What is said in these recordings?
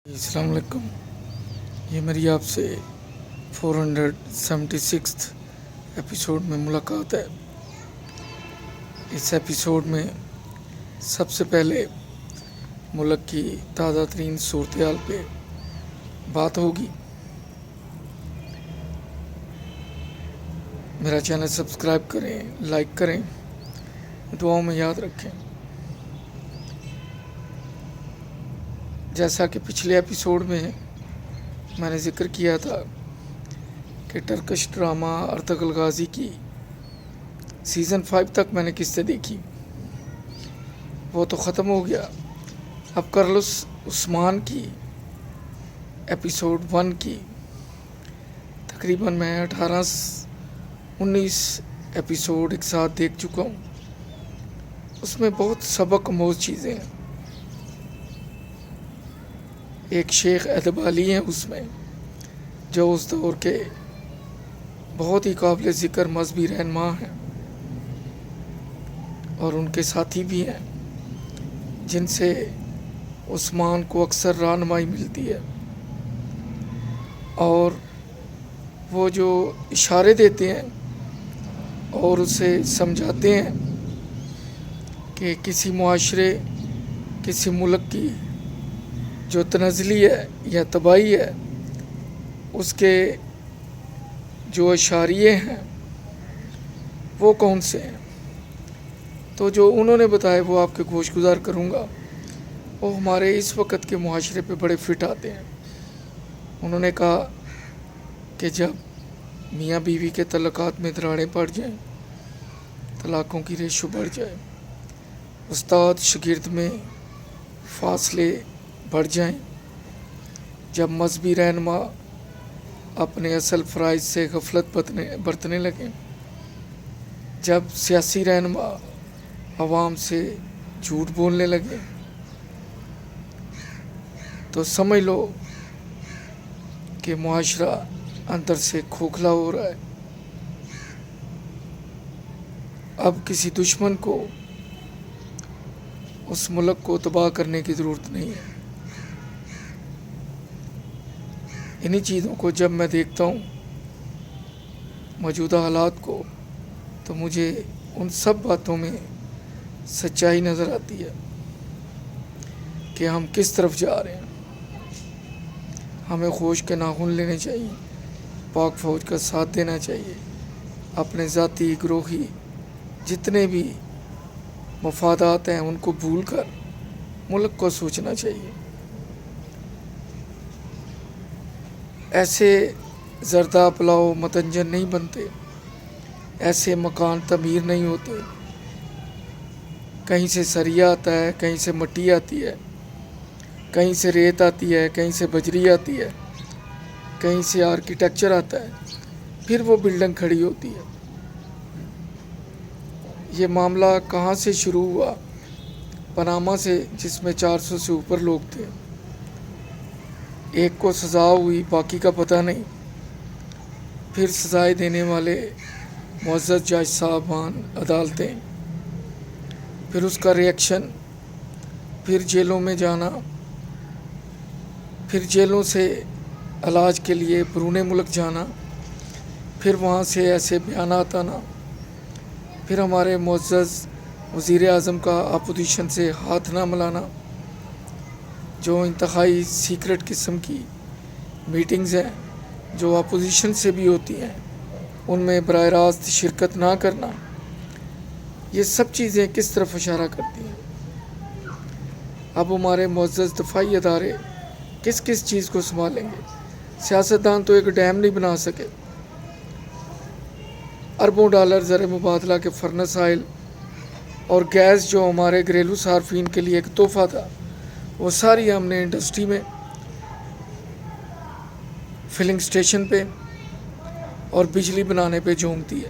السلام علیکم۔ یہ میری آپ سے 476 ایپیسوڈ میں ملاقات ہے۔ اس ایپیسوڈ میں سب سے پہلے ملک کی تازہ ترین صورتحال پہ بات ہوگی۔ میرا چینل سبسکرائب کریں، لائک کریں، دعاؤں میں یاد رکھیں۔ جیسا کہ پچھلے ایپیسوڈ میں میں نے ذکر کیا تھا کہ ٹرکش ڈرامہ ارطغرل غازی کی سیزن 5 تک میں نے قصے دیکھی، وہ تو ختم ہو گیا۔ اب کارلوس عثمان کی ایپیسوڈ 1 کی تقریباً میں 18-19 ایپیسوڈ ایک ساتھ دیکھ چکا ہوں۔ اس میں بہت سبق آموز چیزیں ہیں۔ ایک شیخ ادبالی ہیں اس میں، جو اس دور کے بہت ہی قابل ذکر مذہبی رہنما ہیں، اور ان کے ساتھی بھی ہیں جن سے عثمان کو اکثر رہنمائی ملتی ہے، اور وہ جو اشارے دیتے ہیں اور اسے سمجھاتے ہیں کہ کسی معاشرے، کسی ملک کی جو تنزلی ہے یا تباہی ہے، اس کے جو اشاریے ہیں وہ کون سے ہیں، تو جو انہوں نے بتایا وہ آپ کے گوش گزار کروں گا۔ وہ ہمارے اس وقت کے معاشرے پہ بڑے فٹ آتے ہیں۔ انہوں نے کہا کہ جب میاں بیوی کے تعلقات میں دراڑیں پڑ جائیں، طلاقوں کی ریشو بڑھ جائے، استاد شاگرد میں فاصلے بڑھ جائیں، جب مذہبی رہنما اپنے اصل فرائض سے غفلت برتنے لگیں، جب سیاسی رہنما عوام سے جھوٹ بولنے لگے، تو سمجھ لو کہ معاشرہ اندر سے کھوکھلا ہو رہا ہے۔ اب کسی دشمن کو اس ملک کو تباہ کرنے کی ضرورت نہیں ہے۔ انہی چیزوں کو جب میں دیکھتا ہوں، موجودہ حالات کو، تو مجھے ان سب باتوں میں سچائی نظر آتی ہے کہ ہم کس طرف جا رہے ہیں۔ ہمیں ہوش کے ناخن لینے چاہیے، پاک فوج کا ساتھ دینا چاہیے، اپنے ذاتی گروہی جتنے بھی مفادات ہیں ان کو بھول کر ملک کو سوچنا چاہیے۔ ایسے زردہ پلاؤ متنجن نہیں بنتے، ایسے مکان تعمیر نہیں ہوتے۔ کہیں سے سریا آتا ہے، کہیں سے مٹی آتی ہے، کہیں سے ریت آتی ہے، کہیں سے بجری آتی ہے، کہیں سے آرکیٹیکچر آتا ہے، پھر وہ بلڈنگ کھڑی ہوتی ہے۔ یہ معاملہ کہاں سے شروع ہوا؟ پاناما سے، جس میں 400 سے اوپر لوگ تھے۔ ایک کو سزا ہوئی، باقی کا پتہ نہیں۔ پھر سزائے دینے والے معزز جج صاحبان، عدالتیں، پھر اس کا ریئیکشن، پھر جیلوں میں جانا، پھر جیلوں سے علاج کے لیے بیرون ملک جانا، پھر وہاں سے ایسے بیانات آنا، پھر ہمارے معزز وزیر اعظم کا اپوزیشن سے ہاتھ نہ ملانا، جو انتہائی سیکرٹ قسم کی میٹنگز ہیں جو اپوزیشن سے بھی ہوتی ہیں، ان میں براہ راست شرکت نہ کرنا، یہ سب چیزیں کس طرف اشارہ کرتی ہیں؟ اب ہمارے معزز دفاعی ادارے کس کس چیز کو سنبھالیں گے؟ سیاستدان تو ایک ڈیم نہیں بنا سکے۔ اربوں ڈالر زر مبادلہ کے فرنس آئل اور گیس جو ہمارے گھریلو صارفین کے لیے ایک تحفہ تھا، وہ ساری ہم نے انڈسٹری میں، فلنگ سٹیشن پہ اور بجلی بنانے پہ جھونک دی ہے۔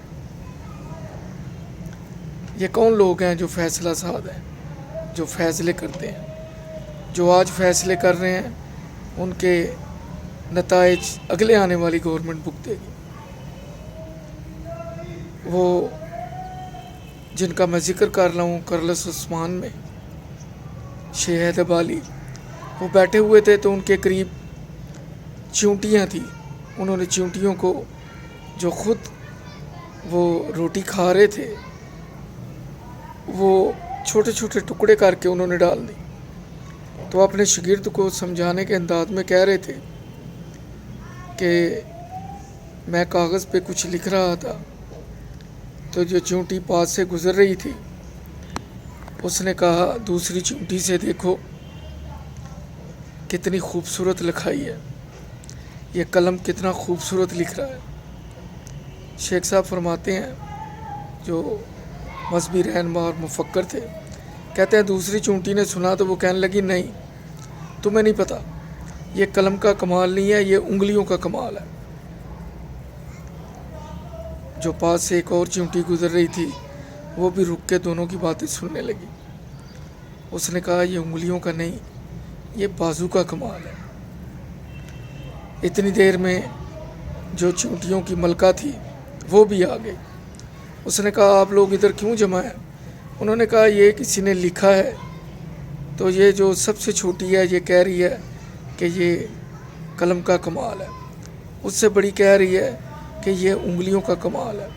یہ کون لوگ ہیں جو فیصلہ ساز ہیں، جو فیصلے کرتے ہیں؟ جو آج فیصلے کر رہے ہیں ان کے نتائج اگلے آنے والی گورنمنٹ بھگتے گی۔ وہ جن کا میں ذکر کر رہا ہوں، کارلوس عثمان میں شیخ ادبالی، वो बैठे हुए थे तो उनके करीब चींटियाँ थी। उन्होंने चींटियों को, जो खुद वो रोटी खा रहे थे, वो छोटे छोटे टुकड़े करके उन्होंने डाल दी। तो अपने शागिर्द को समझाने के अंदाज में कह रहे थे कि मैं कागज़ पे कुछ लिख रहा था, तो जो चींटी पास से गुज़र रही थी उसने कहा दूसरी चींटी से, देखो कितनी खूबसूरत लिखाई है, ये कलम कितना खूबसूरत लिख रहा है। शेख साहब फरमाते हैं, जो मजहबी रहनुमा और मुफक्कर थे, कहते हैं दूसरी चींटी ने सुना तो वो कहने लगी, नहीं तुम्हें नहीं पता, ये कलम का कमाल नहीं है, ये उंगलियों का कमाल है। जो पास से एक और चींटी गुजर रही थी वो भी रुक के दोनों की बातें सुनने लगी। उसने कहा ये उंगलियों का नहीं, ये बाजू का कमाल है। इतनी देर में जो चींटियों की मलका थी वो भी आ गई। उसने कहा आप लोग इधर क्यों जमा हैं? उन्होंने कहा ये किसी ने लिखा है, तो ये जो सबसे छोटी है ये कह रही है कि ये कलम का कमाल है, उससे बड़ी कह रही है कि ये उंगलियों का कमाल है,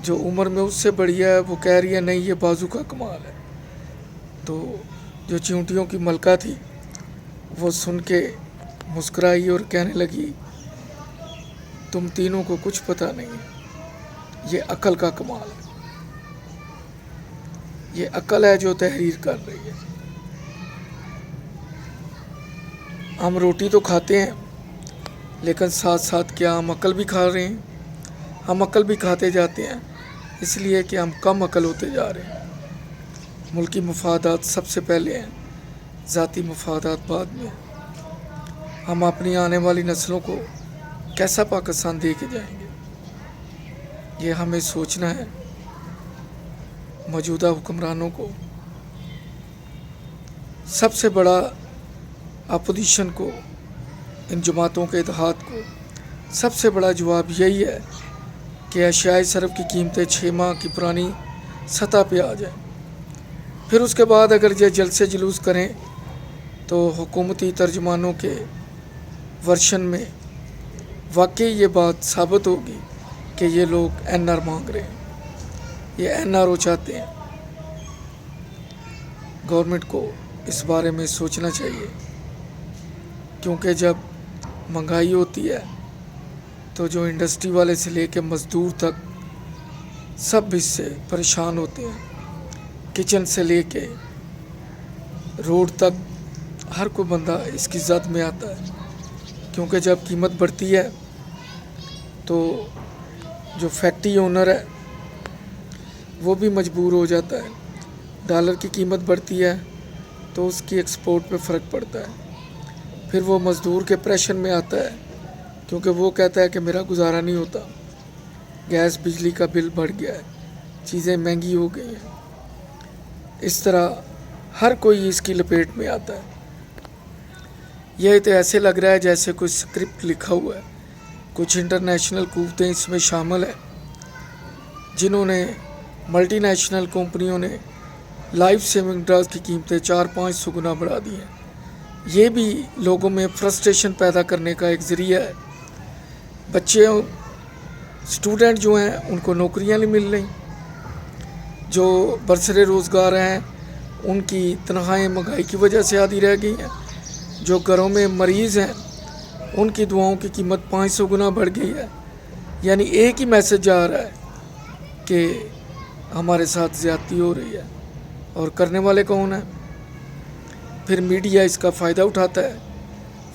जो उम्र में उससे बड़ी है वो कह रही है नहीं ये बाजू का कमाल है। तो जो चींटियों की मलका थी वो सुन के मुस्कुराई और कहने लगी, तुम तीनों को कुछ पता नहीं है, ये अक्ल का कमाल है, ये अक्ल है जो तहरीर कर रही है। हम रोटी तो खाते हैं, लेकिन साथ साथ क्या हम अक्ल भी खा रहे हैं? हम अक्ल भी खाते जाते हैं, इसलिए कि हम कम अक्ल होते जा रहे हैं। मुल्की मफादात सबसे पहले हैं, ज़ाती मफादात बाद में। हम अपनी आने वाली नस्लों को कैसा पाकिस्तान दे के जाएंगे, ये हमें सोचना है। मौजूदा हुक्मरानों को, सबसे बड़ा अपोजिशन को, इन जमातों के इत्तेहाद को सबसे बड़ा जवाब यही है कि अशियाए सरफ की कीमतें 6 माह की पुरानी सतह पे आ जाएं। फिर उसके बाद अगर ये जलसे जुलूस करें तो हुकूमती तर्जुमानों के वर्शन में वाकई ये बात साबित होगी कि ये लोग NR मांग रहे हैं, ये NRO चाहते हैं। गवर्नमेंट को इस बारे में सोचना चाहिए, क्योंकि जब महंगाई होती है तो जो इंडस्ट्री वाले से लेके मज़दूर तक सब इससे परेशान होते हैं। किचन से लेके रोड तक हर कोई बंदा इसकी ज़द में आता है, क्योंकि जब कीमत बढ़ती है तो जो फैक्ट्री ओनर है वो भी मजबूर हो जाता है। डॉलर की कीमत बढ़ती है तो उसकी एक्सपोर्ट पे फ़र्क पड़ता है। फिर वो मज़दूर के प्रेशर में आता है, क्योंकि वो कहता है कि मेरा गुजारा नहीं होता, गैस बिजली का बिल बढ़ गया है, चीज़ें महंगी हो गई हैं। इस तरह हर कोई इसकी लपेट में आता है। यह तो ऐसे लग रहा है जैसे कोई स्क्रिप्ट लिखा हुआ है। कुछ इंटरनेशनल कुव्वतें इसमें शामिल हैं, जिन्होंने मल्टीनेशनल कंपनियों ने लाइफ सेविंग ड्रग्स की कीमतें 400-500 गुना बढ़ा दी हैं। ये भी लोगों में फ्रस्ट्रेशन पैदा करने का एक ज़रिया है। बच्चे, स्टूडेंट जो हैं उनको नौकरियां नहीं मिल रही, जो बरसरे रोज़गार हैं उनकी तनख्वाहें महंगाई की वजह से आधी रह गई हैं, जो घरों में मरीज़ हैं उनकी दुआओं की कीमत 500 गुना बढ़ गई है। यानी एक ही मैसेज जा रहा है कि हमारे साथ ज़्यादती हो रही है, और करने वाले कौन हैं? फिर मीडिया इसका फ़ायदा उठाता है।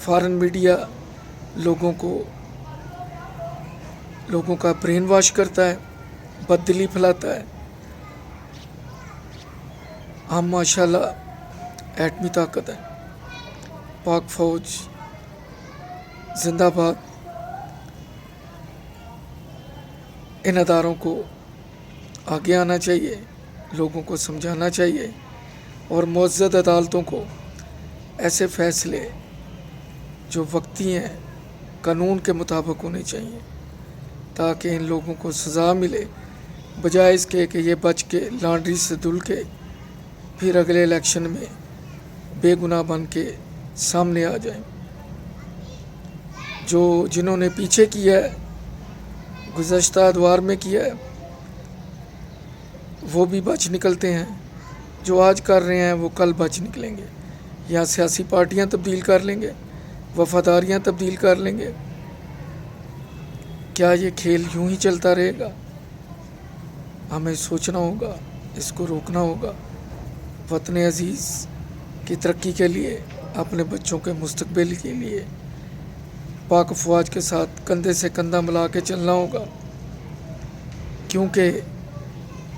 फॉरेन मीडिया लोगों का ब्रेन वॉश करता है, बददिली फैलाता है। हम माशाल्लाह एटमी ताकत है, पाक फ़ौज जिंदाबाद। इन अदारों को आगे आना चाहिए, लोगों को समझाना चाहिए, और मुअज़्ज़ज़ अदालतों को ऐसे फ़ैसले जो वक्ती हैं कानून के मुताबिक होने चाहिए, ताकि इन लोगों को सज़ा मिले, बजाय इसके कि ये बच के लॉन्ड्री से धुल के फिर अगले इलेक्शन में बेगुनाह बन के सामने आ जाएं। जिन्होंने पीछे किया है, गुज़श्ता अदवार में किया है, वो भी बच निकलते हैं। जो आज कर रहे हैं वो कल बच निकलेंगे। या सियासी पार्टियां तब्दील कर लेंगे, वफादारियां तब्दील कर लेंगे। क्या ये खेल यूं ही चलता रहेगा? हमें सोचना होगा, इसको रोकना होगा। वतन अज़ीज़ की तरक्की के लिए, अपने बच्चों के मुस्तकबिल के लिए पाक अफवाज के साथ कंधे से कंधा मिला के चलना होगा। क्योंकि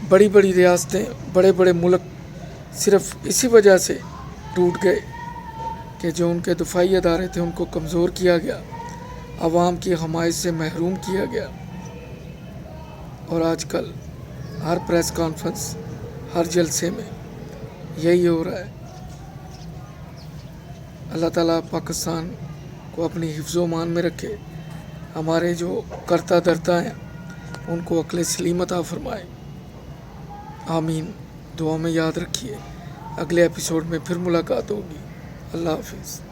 बड़ी बड़ी रियासतें, बड़े बड़े मुल्क सिर्फ़ इसी वजह से टूट गए कि जो उनके दफाई अदारे थे उनको कमज़ोर किया गया, आवाम की हमायत से महरूम किया गया। और आजकल हर प्रेस कॉन्फ्रेंस, हर जलसे में यही हो रहा है। अल्लाह ताला पाकिस्तान को अपनी हिफ्ज़ व मान में रखे। हमारे जो करता धरता हैं उनको अक्ल सलीम अता फरमाए। आमीन। दुआ में याद रखिए। अगले एपिसोड में फिर मुलाकात होगी। अल्लाह हाफिज़।